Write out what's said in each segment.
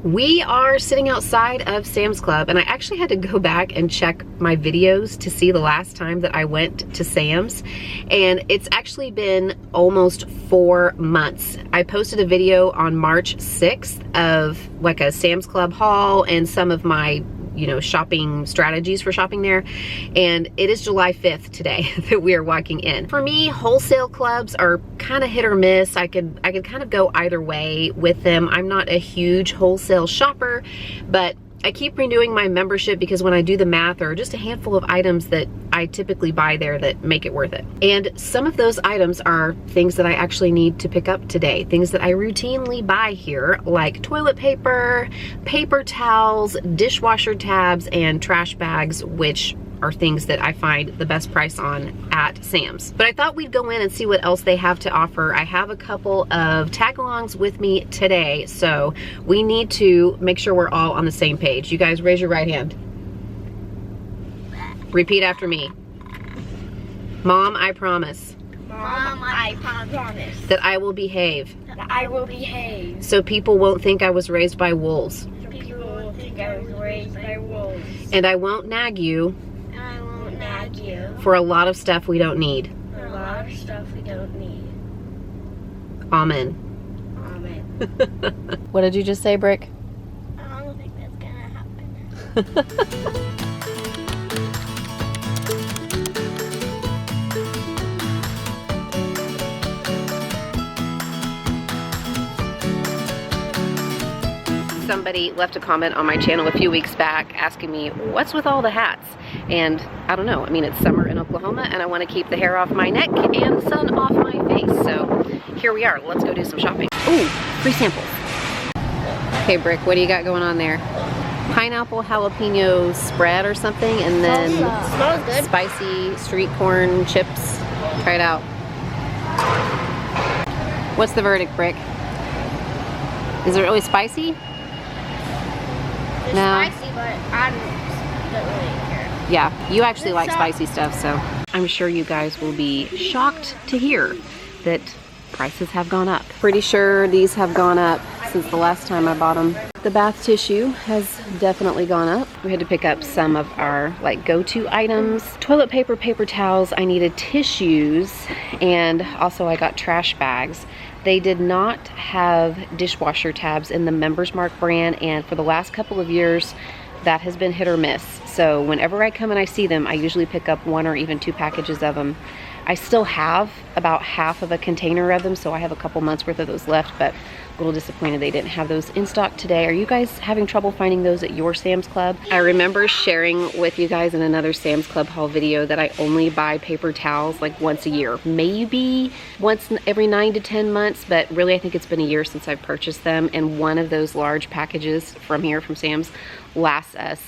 We are sitting outside of Sam's Club, and I actually had to go back and check my videos to see the last time that I went to Sam's, and it's actually been almost 4 months. I posted a video on March 6th of like a Sam's Club haul and some of my shopping strategies for shopping there, and it is July 5th today that we are walking in. For me, wholesale clubs are kind of hit or miss. I could kind of go either way with them. I'm not a huge wholesale shopper, but I keep renewing my membership because when I do the math, there are just a handful of items that I typically buy there that make it worth it. And some of those items are things that I actually need to pick up today, things that I routinely buy here, like toilet paper, paper towels, dishwasher tabs, and trash bags, which are things that I find the best price on at Sam's. But I thought we'd go in and see what else they have to offer. I have a couple of tag-alongs with me today, so we need to make sure we're all on the same page. You guys raise your right hand. Repeat after me. Mom, I promise. Mom, I promise. That I will behave. That I will behave. So people won't think I was raised by wolves. So people won't think I was raised by wolves. And I won't nag you. And I won't nag you. For a lot of stuff we don't need. For a lot of stuff we don't need. Amen. Amen. What did you just say, Brick? I don't think that's gonna happen. Somebody left a comment on my channel a few weeks back asking me what's with all the hats, and I don't know. I mean, it's summer in Oklahoma and I want to keep the hair off my neck and the sun off my face, so here we are. Let's go do some shopping. Ooh, free samples. Okay, Brick, what do you got going on there? Pineapple jalapeno spread or something, and then Smells good. Spicy street corn chips. Try it out. What's the verdict, Brick? Is it really spicy? It's No. spicy, but I don't really care. Yeah, you actually like It's spicy stuff, so I'm sure you guys will be shocked to hear that prices have gone up. Pretty sure these have gone up since the last time I bought them. The bath tissue has definitely gone up. We had to pick up some of our like go-to items. Toilet paper, paper towels, I needed tissues, and also I got trash bags. They did not have dishwasher tabs in the Members Mark brand, and for the last couple of years, that has been hit or miss. So whenever I come and I see them, I usually pick up 1 or even 2 packages of them. I still have about half of a container of them, so I have a couple months worth of those left, but a little disappointed they didn't have those in stock today. Are you guys having trouble finding those at your Sam's Club? I remember sharing with you guys in another Sam's Club haul video that I only buy paper towels like once a year, maybe once every 9 to 10 months, but really I think it's been a year since I've purchased them, and one of those large packages from here from Sam's lasts us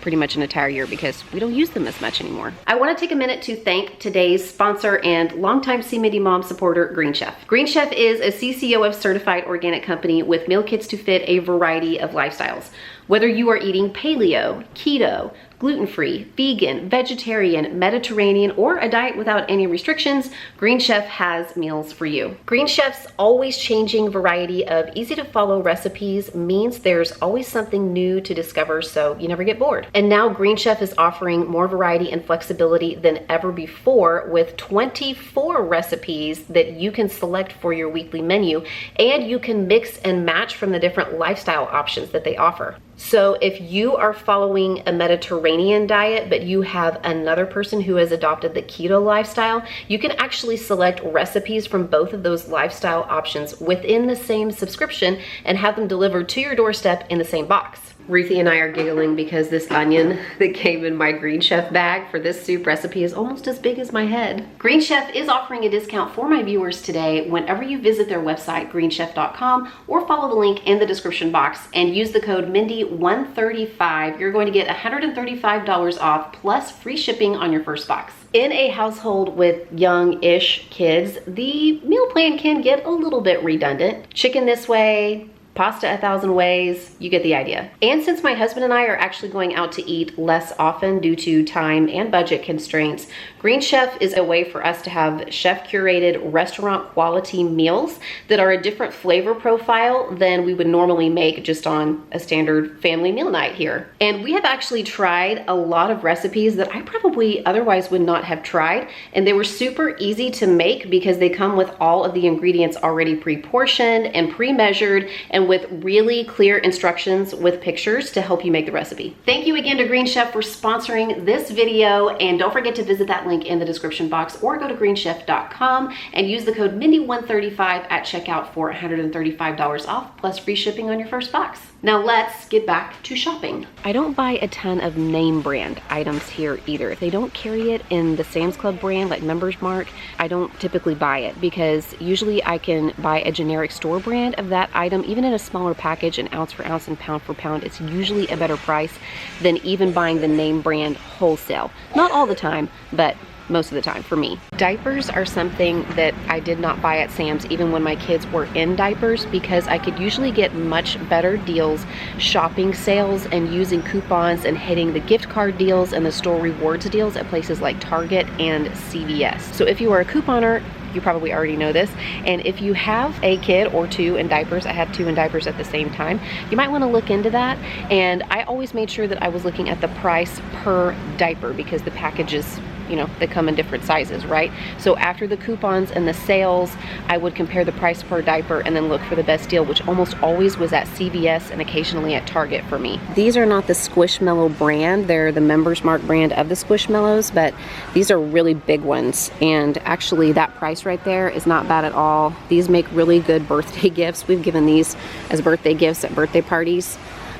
pretty much an entire year because we don't use them as much anymore. I want to take a minute to thank today's sponsor and longtime See Mindy Mom supporter, Green Chef. Green Chef is a CCOF certified organic company with meal kits to fit a variety of lifestyles. Whether you are eating paleo, keto, gluten-free, vegan, vegetarian, Mediterranean, or a diet without any restrictions, Green Chef has meals for you. Green Chef's always changing variety of easy to follow recipes means there's always something new to discover, so you never get bored. And now Green Chef is offering more variety and flexibility than ever before with 24 recipes that you can select for your weekly menu, and you can mix and match from the different lifestyle options that they offer. So if you are following a Mediterranean diet, but you have another person who has adopted the keto lifestyle, you can actually select recipes from both of those lifestyle options within the same subscription and have them delivered to your doorstep in the same box. Ruthie and I are giggling because this onion that came in my Green Chef bag for this soup recipe is almost as big as my head. Green Chef is offering a discount for my viewers today whenever you visit their website, greenchef.com, or follow the link in the description box and use the code Mindy135. You're going to get $135 off plus free shipping on your first box. In a household with young-ish kids, the meal plan can get a little bit redundant. Chicken this way, pasta 1,000 ways, you get the idea. And since my husband and I are actually going out to eat less often due to time and budget constraints, Green Chef is a way for us to have chef-curated restaurant quality meals that are a different flavor profile than we would normally make just on a standard family meal night here. And we have actually tried a lot of recipes that I probably otherwise would not have tried, and they were super easy to make because they come with all of the ingredients already pre-portioned and pre-measured, and with really clear instructions with pictures to help you make the recipe. Thank you again to Green Chef for sponsoring this video, and don't forget to visit that link in the description box or go to greenchef.com and use the code Mindy135 at checkout for $135 off plus free shipping on your first box. Now let's get back to shopping. I don't buy a ton of name brand items here either. If they don't carry it in the Sam's Club brand like Members Mark, I don't typically buy it because usually I can buy a generic store brand of that item, even in a smaller package, and ounce for ounce and pound for pound. It's usually a better price than even buying the name brand wholesale. Not all the time, but most of the time for me. Diapers are something that I did not buy at Sam's even when my kids were in diapers, because I could usually get much better deals shopping sales and using coupons and hitting the gift card deals and the store rewards deals at places like Target and CVS. So if you are a couponer, you probably already know this, and if you have a kid or two in diapers, I had 2 in diapers at the same time, you might want to look into that. And I always made sure that I was looking at the price per diaper because the packages, you know, they come in different sizes, right? So after the coupons and the sales, I would compare the price per diaper and then look for the best deal, which almost always was at CVS and occasionally at Target for me. These are not the Squishmallow brand, they're the Members Mark brand of the Squishmallows, but these are really big ones, and actually that price right there is not bad at all. These make really good birthday gifts. We've given these as birthday gifts at birthday parties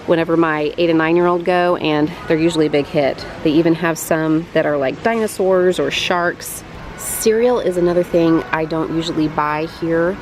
whenever my 8 and 9-year-old go, and they're usually a big hit. They even have some that are like dinosaurs or sharks. Cereal is another thing I don't usually buy here.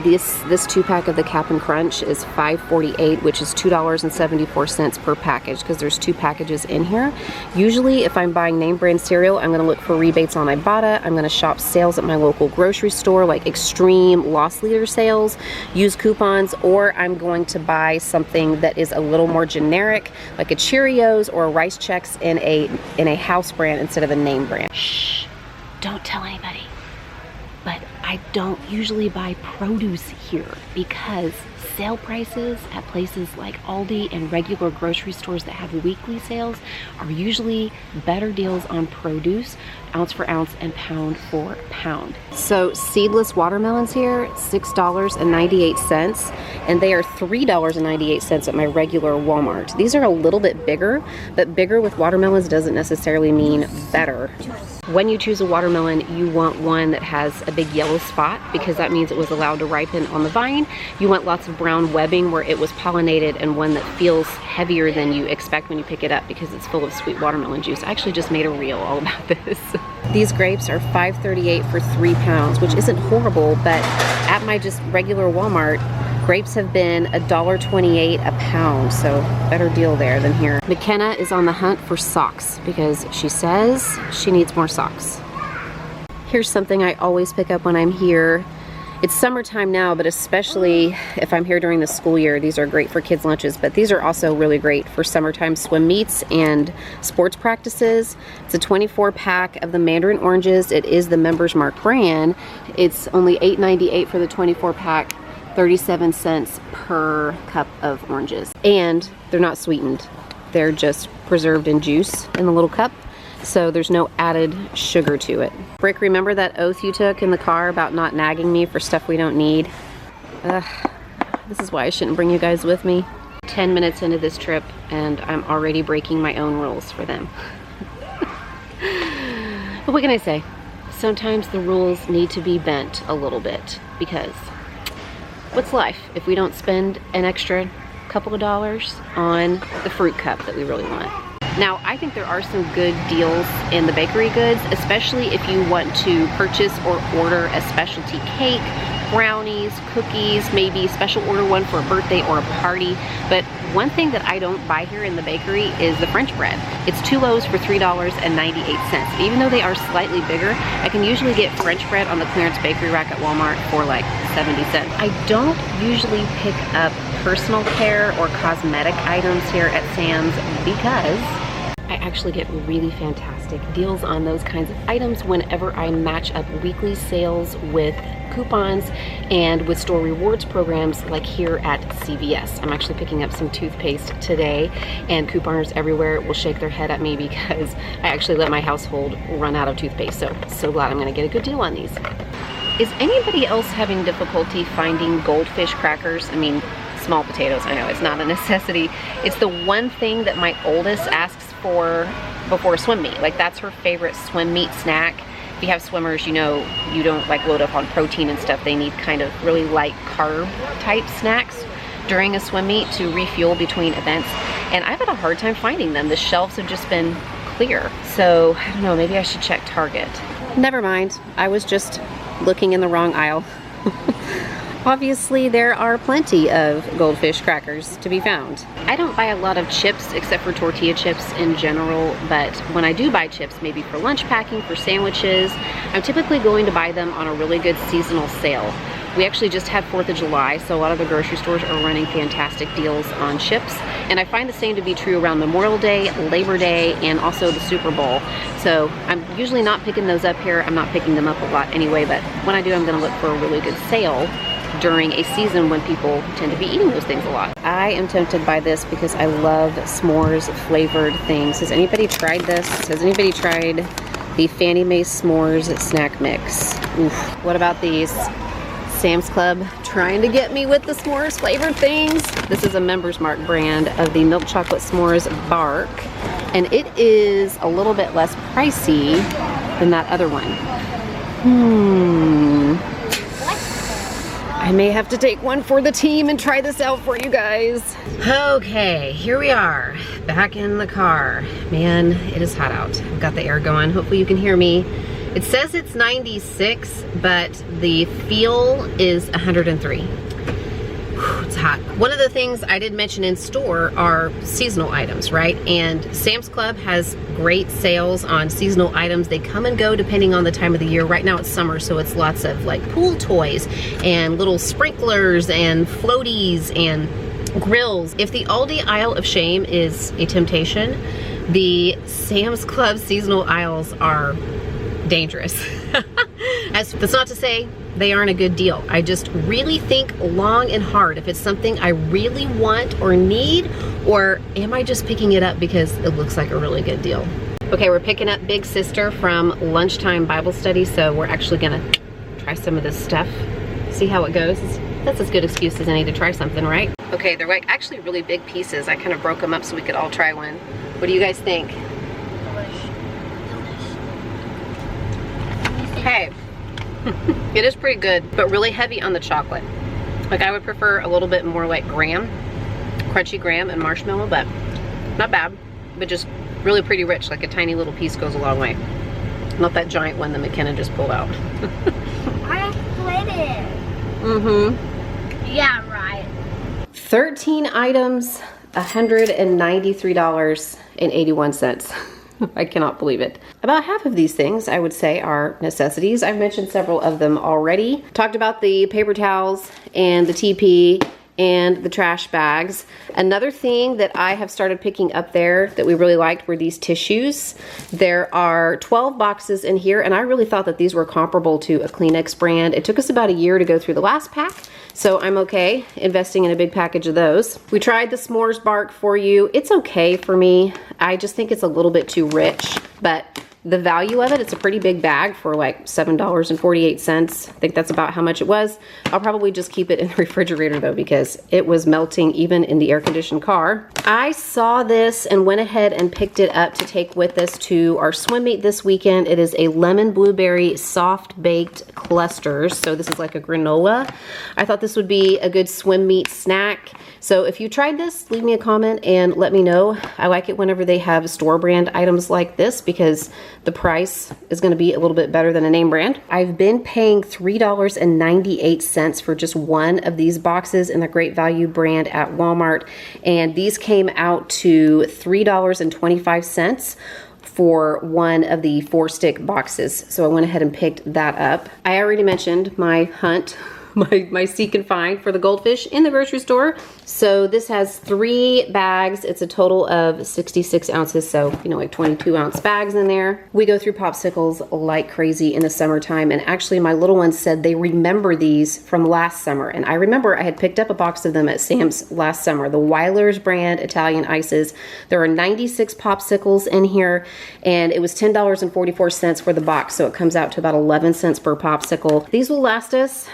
This 2-pack of the Cap'n Crunch is $5.48, which is $2.74 per package because there's 2 packages in here. Usually if I'm buying name brand cereal, I'm gonna look for rebates on Ibotta. I'm gonna shop sales at my local grocery store, like extreme loss leader sales, use coupons, or I'm going to buy something that is a little more generic, like a Cheerios or a Rice Chex in a house brand instead of a name brand. Shh, don't tell anybody. But I don't usually buy produce here because sale prices at places like Aldi and regular grocery stores that have weekly sales are usually better deals on produce, ounce for ounce and pound for pound. So seedless watermelons here, $6.98, and they are $3.98 at my regular Walmart. These are a little bit bigger, but bigger with watermelons doesn't necessarily mean better. When you choose a watermelon, you want one that has a big yellow spot because that means it was allowed to ripen on the vine. You want lots of brown webbing where it was pollinated, and one that feels heavier than you expect when you pick it up because it's full of sweet watermelon juice. I actually just made a reel all about this. These grapes are $5.38 for 3 pounds, which isn't horrible, but at my just regular Walmart, grapes have been $1.28 a pound, so better deal there than here. McKenna is on the hunt for socks because she says she needs more socks. Here's something I always pick up when I'm here. It's summertime now, but especially if I'm here during the school year, these are great for kids' lunches, but these are also really great for summertime swim meets and sports practices. It's a 24-pack of the mandarin oranges. It is the Members Mark brand. It's only $8.98 for the 24-pack. 37 cents per cup of oranges, and they're not sweetened. They're just preserved in juice in the little cup, so there's no added sugar to it. Brick, remember that oath you took in the car about not nagging me for stuff we don't need? This is why I shouldn't bring you guys with me. 10 minutes into this trip and I'm already breaking my own rules for them. But what can I say? Sometimes the rules need to be bent a little bit, because what's life if we don't spend an extra couple of dollars on the fruit cup that we really want? Now, I think there are some good deals in the bakery goods, especially if you want to purchase or order a specialty cake brownies, cookies, maybe special order one for a birthday or a party. But one thing that I don't buy here in the bakery is the French bread. It's 2 loaves for $3.98. Even though they are slightly bigger, I can usually get French bread on the clearance bakery rack at Walmart for like 70 cents. I don't usually pick up personal care or cosmetic items here at Sam's because I actually get really fantastic deals on those kinds of items whenever I match up weekly sales with coupons and with store rewards programs like here at CVS. I'm actually picking up some toothpaste today, and couponers everywhere will shake their head at me because I actually let my household run out of toothpaste. So glad I'm gonna get a good deal on these. Is anybody else having difficulty finding goldfish crackers? I mean, small potatoes, I know it's not a necessity. It's the one thing that my oldest asks for before swim meet. Like, that's her favorite swim meet snack. If you have swimmers, you know you don't like load up on protein and stuff. They need kind of really light carb type snacks during a swim meet to refuel between events. And I've had a hard time finding them. The shelves have just been clear. So I don't know, maybe I should check Target. Never mind, I was just looking in the wrong aisle. Obviously, there are plenty of goldfish crackers to be found. I don't buy a lot of chips except for tortilla chips in general, but when I do buy chips, maybe for lunch packing, for sandwiches, I'm typically going to buy them on a really good seasonal sale. We actually just had 4th of July, so a lot of the grocery stores are running fantastic deals on chips. And I find the same to be true around Memorial Day, Labor Day, and also the Super Bowl. So I'm usually not picking those up here. I'm not picking them up a lot anyway, but when I do, I'm gonna look for a really good sale during a season when people tend to be eating those things a lot. I am tempted by this because I love s'mores flavored things. Has anybody tried this? Has anybody tried the Fannie Mae S'mores snack mix? Oof. What about these? Sam's Club trying to get me with the s'mores flavored things. This is a Members Mark brand of the milk chocolate s'mores bark, and it is a little bit less pricey than that other one. I may have to take one for the team and try this out for you guys. Okay, here we are, back in the car. Man, it is hot out. I've got the air going. Hopefully you can hear me. It says it's 96, but the feel is 103. Whew, it's hot. One of the things I did mention in store are seasonal items, right? And Sam's Club has great sales on seasonal items. They come and go depending on the time of the year. Right now it's summer, so it's lots of like pool toys and little sprinklers and floaties and grills. If the Aldi aisle of shame is a temptation, the Sam's Club seasonal aisles are dangerous. That's not to say they aren't a good deal. I just really think long and hard if it's something I really want or need, or am I just picking it up because it looks like a really good deal. Okay, we're picking up Big Sister from lunchtime Bible study, so we're actually gonna try some of this stuff, see how it goes. That's as good excuse as any to try something, right? Okay, they're like actually really big pieces. I kind of broke them up so we could all try one. What do you guys think? Hey, it is pretty good, but really heavy on the chocolate. Like, I would prefer a little bit more like graham, crunchy graham and marshmallow, but not bad, but just really pretty rich. Like a tiny little piece goes a long way. Not that giant one that McKenna just pulled out. I split it. Mm-hmm. Yeah, right. 13 items, $193.81. I cannot believe it. About half of these things, I would say, are necessities. I've mentioned several of them already. Talked about the paper towels and the TP and the trash bags. Another thing that I have started picking up there that we really liked were these tissues. There are 12 boxes in here, and I really thought that these were comparable to a Kleenex brand. It took us about a year to go through the last pack, so I'm okay investing in a big package of those. We tried the s'mores bark for you. It's okay for me. I just think it's a little bit too rich, but the value of it, it's a pretty big bag for like $7.48. I think that's about how much it was. I'll probably just keep it in the refrigerator though, because it was melting even in the air-conditioned car. I saw this and went ahead and picked it up to take with us to our swim meet this weekend. It is a lemon blueberry soft baked clusters. So this is like a granola. I thought this would be a good swim meet snack. So if you tried this, leave me a comment and let me know. I like it whenever they have store brand items like this because the price is going to be a little bit better than a name brand. I've been paying $3.98 for just one of these boxes in the Great Value brand at Walmart, and these came out to $3.25 for one of the 4-stick boxes. So I went ahead and picked that up. I already mentioned my hunt, my seek and find for the goldfish in the grocery store. So this has 3 bags. It's a total of 66 ounces. So, you know, like 22-ounce bags in there. We go through popsicles like crazy in the summertime. And actually my little ones said they remember these from last summer. And I remember I had picked up a box of them at Sam's last summer, the Weiler's brand Italian ices. There are 96 popsicles in here, and it was $10.44 for the box. So it comes out to about 11 cents per popsicle. These will last us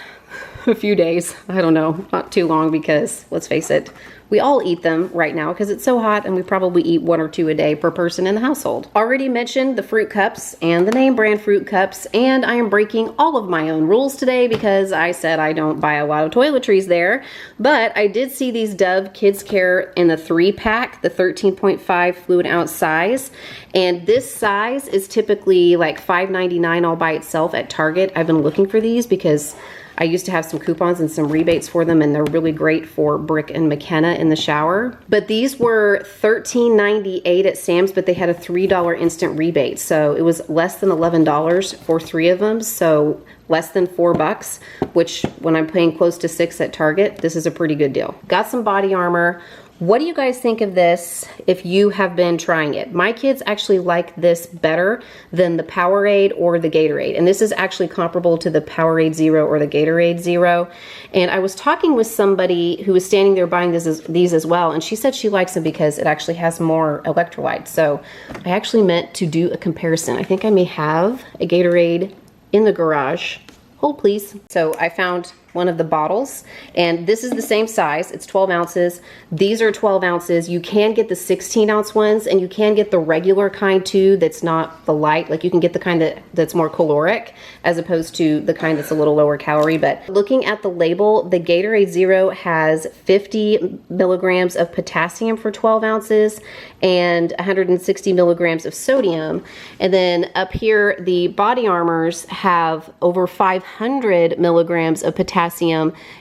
a few days. I don't know, not too long, because let's face it, we all eat them right now because it's so hot, and we probably eat 1 or 2 a day per person in the household. Already mentioned the fruit cups and the name brand fruit cups, and I am breaking all of my own rules today because I said I don't buy a lot of toiletries there, but I did see these Dove Kids Care in the 3-pack, the 13.5 fluid ounce size, and this size is typically like $5.99 all by itself at Target. I've been looking for these because I used to have some coupons and some rebates for them, and they're really great for Brick and McKenna in the shower. But these were $13.98 at Sam's, but they had a $3 instant rebate. So it was less than $11 for 3 of them. So less than $4, which when I'm paying close to $6 at Target, this is a pretty good deal. Got some body armor. What do you guys think of this if you have been trying it? My kids actually like this better than the Powerade or the Gatorade. And this is actually comparable to the Powerade Zero or the Gatorade Zero. And I was talking with somebody who was standing there buying these as well, and she said she likes them because it actually has more electrolytes. So I actually meant to do a comparison. I think I may have a Gatorade in the garage. Hold please. So I found one of the bottles, and this is the same size. It's 12 ounces. These are 12 ounces. You can get the 16-ounce ones, and you can get the regular kind too that's not the light. Like you can get the kind that's more caloric as opposed to the kind that's a little lower calorie. But looking at the label, the Gatorade Zero has 50 milligrams of potassium for 12 ounces and 160 milligrams of sodium. And then up here, the Body Armors have over 500 milligrams of potassium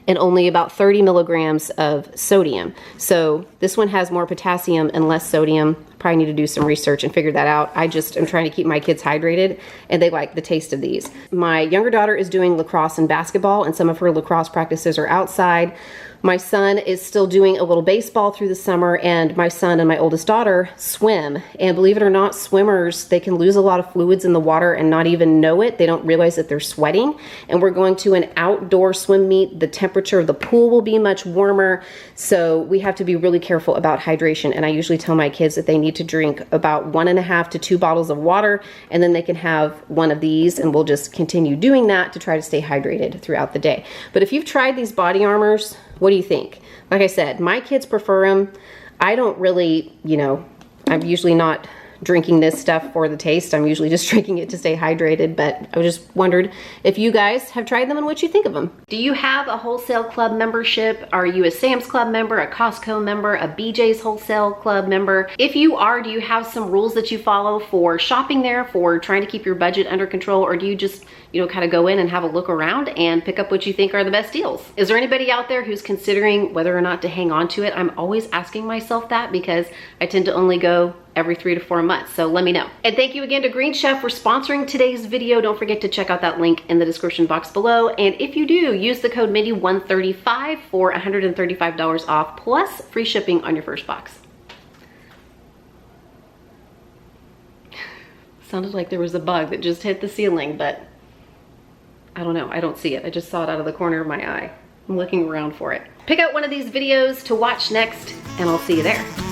and only about 30 milligrams of sodium. So this one has more potassium and less sodium. Probably need to do some research and figure that out. I just am trying to keep my kids hydrated, and they like the taste of these. My younger daughter is doing lacrosse and basketball, and some of her lacrosse practices are outside. My son is still doing a little baseball through the summer, and my son and my oldest daughter swim. And believe it or not, swimmers, they can lose a lot of fluids in the water and not even know it. They don't realize that they're sweating. And we're going to an outdoor swim meet. The temperature of the pool will be much warmer, so we have to be really careful about hydration. And I usually tell my kids that they need to drink about 1.5 to 2 bottles of water, and then they can have one of these, and we'll just continue doing that to try to stay hydrated throughout the day. But if you've tried these Body Armors, what do you think? Like I said, my kids prefer them. I don't really, you know, I'm usually not drinking this stuff for the taste. I'm usually just drinking it to stay hydrated, but I just wondered if you guys have tried them and what you think of them. Do you have a wholesale club membership? Are you a Sam's Club member, a Costco member, a BJ's Wholesale Club member? If you are, do you have some rules that you follow for shopping there, for trying to keep your budget under control, or do you just, you know, kind of go in and have a look around and pick up what you think are the best deals? Is there anybody out there who's considering whether or not to hang on to it? I'm always asking myself that because I tend to only go every 3 to 4 months, so let me know. And thank you again to Green Chef for sponsoring today's video. Don't forget to check out that link in the description box below. And if you do, use the code Mindy135 for $135 off plus free shipping on your first box. Sounded like there was a bug that just hit the ceiling, but I don't know, I don't see it. I just saw it out of the corner of my eye. I'm looking around for it. Pick out one of these videos to watch next, and I'll see you there.